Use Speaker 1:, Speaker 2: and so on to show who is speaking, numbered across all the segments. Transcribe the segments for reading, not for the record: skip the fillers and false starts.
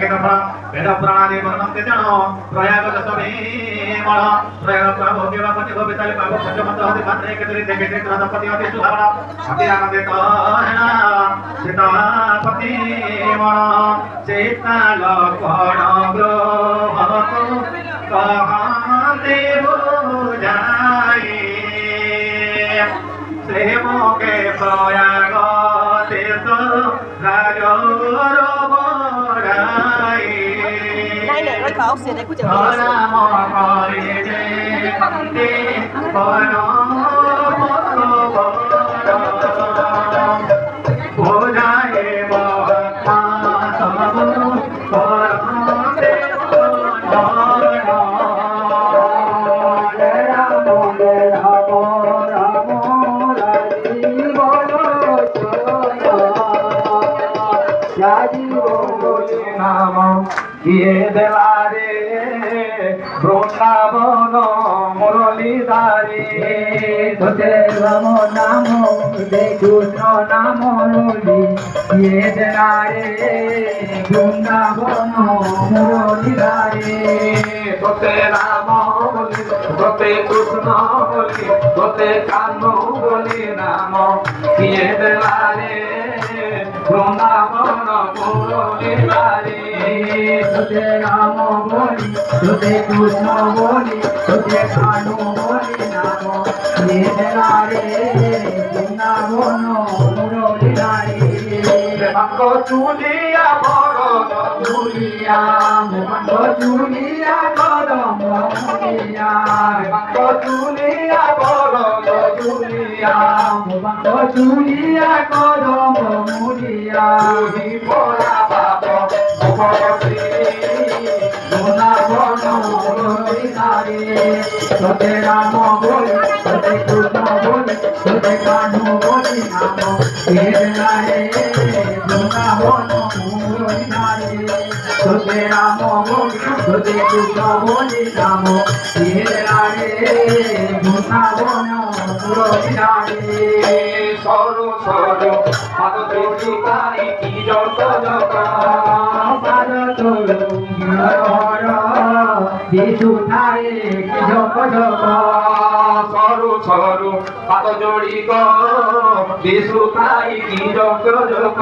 Speaker 1: वेद पुराणादि वर्णन्ते जनो प्रयागदशमेमण प्रयाग प्रभो देवपति भवितालि बाबु पंचमंत्र हति पात्रे केतरि देखेते दंपति अति सुधावण अति आनंदित हेना सीतापति मण सीताल कोण ग्रहतु कहाते बुझाई श्रीमुखे प्रयाग तीर्थ राजर बड़ाई नाम करे कंते बन बुझाए महात्मा सब करते नाम किए देवारे वृंदावन मुरलीधारी
Speaker 2: তোতে রাম নাম দেখুন নাম মুরলি কিয়ে দেনারে বৃন্দাবন মুরলীধারে
Speaker 1: তোতে রাম বলি তোতে কৃষ্ণ বলি তোতে কান্ন বলি নাম কিয়ে দেবারে বৃন্দাবন মুরলীধারি
Speaker 2: তোতে রাম বলি তোতে কৃষ্ণ বলি তোতে কানু বলি নাম কিয়ে দেনারে বৃন্দাবন মুরলীধারে
Speaker 1: ভক্ত চুলিয়া বড়
Speaker 2: চুলিয়া মোহন চুলিয়া কদম মুলিয়া
Speaker 1: ভক্ত চুলিয়া বড় চুলিয়া
Speaker 2: মোহন চুলিয়া কদম মুলিয়া
Speaker 1: তুই পড়া বাপ ভগবতী
Speaker 2: বৃন্দাবন মুরলীধারে তোতে রাম বলি তোতে কৃষ্ণ বলি তোতে কানু বলি নাম কিয়ে দেনারে বৃন্দাবন মুরলীধারে তোতে রাম বলি তোতে কৃষ্ণ বলি নাম কিয়ে দেনারে বৃন্দাবন মুরলীধারে
Speaker 1: সরু সরু পাদ দুটি কারি কি যত যত
Speaker 2: পাদ তোলো হর যিশু ঠায়ে কি ঝক ঝক
Speaker 1: সরু সরু পাদ জড়ি গ বিশু খাই কি যক যক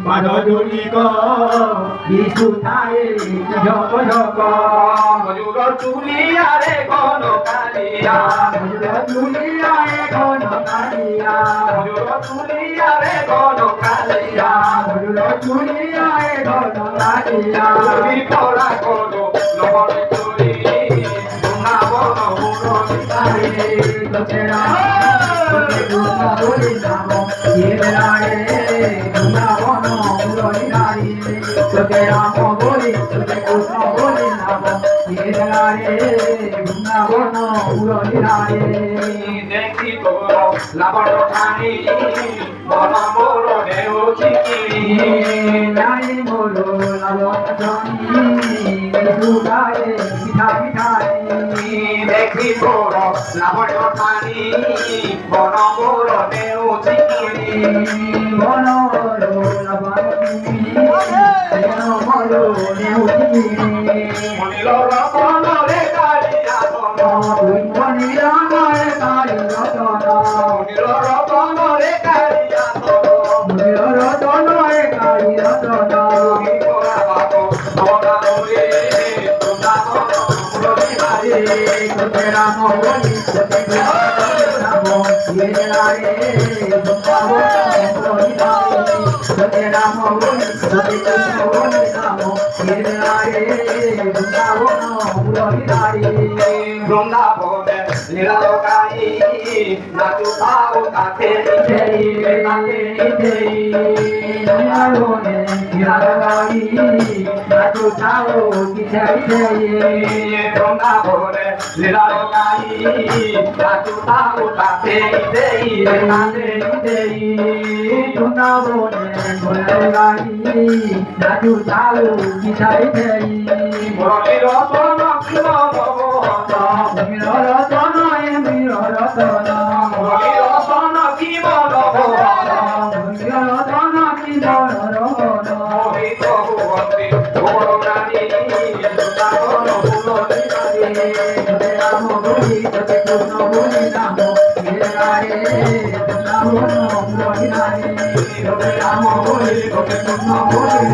Speaker 2: পাদ জড়ি গ যিশু ঠায়ে কি ঝক ঝক
Speaker 1: মজুর চুলিয়া রে ঘন কালিয়া
Speaker 2: চুলিয়া এখন কালিয়া
Speaker 1: মজুর চুলিয়া রে ঘন কালিয়া
Speaker 2: চুলিয়া এখন কালিয়া
Speaker 1: তুমি পড়া করো নবরে চুলি বৃন্দাবন মুরলীধারি
Speaker 2: তোতে রাম তোতে কৃষ্ণ বলি নাম কিয়ে দেনারে বৃন্দাবন মুরলীধারে তোতে রাম বলি তোতে কৃষ্ণ বলি নাম কিয়ে দেনারে বৃন্দাবন মুরলীধারে
Speaker 1: দেখি তো লাবণ খানি বন মোর নেউছি
Speaker 2: নাই মোলো লালন জনি সুগায়ে পিঠা পিঠাই
Speaker 1: দেখি তোর লাবণ খানি বন মোর নেউছি
Speaker 2: বনলো লাবণ তুমি মলো নেউছি
Speaker 1: মনিল রতন রে কালিয়া বন
Speaker 2: তুই মনিল নয় কালী রতন
Speaker 1: মনিল রতন রে কালিয়া বন
Speaker 2: মনিল রতন কালী রতন
Speaker 1: তুমি পড়া বাপ ভগবান রে বৃন্দাবন মুরলীধারি
Speaker 2: তোতে রাম বলি তোতে কৃষ্ণ নাম কিয়ে দেনারে বৃন্দাবন মুরলীধারে তোতে রাম বলি তোতে কৃষ্ণ বলি নাম কিয়ে দেনারে বৃন্দাবন মুরলীধারে
Speaker 1: বৃন্দাবনে লীলালোকাই নাচু পাও তাতে
Speaker 2: সেই তাতে সেই বৃন্দাবনে লীলালোকাই নাচু চাও কি সেই সেই
Speaker 1: বৃন্দাবনে লীলালোকাই নাচু পাও তাতে দেই
Speaker 2: তাতে সেই বৃন্দাবনে লীলালোকাই নাচু চাও কি সেই সেই
Speaker 1: মুরলীর রতন কৃষ্ণ
Speaker 2: মির রতন মির রতন
Speaker 1: মুরলীর রতন কি বল
Speaker 2: মির রতন কি বড় রতন সকলে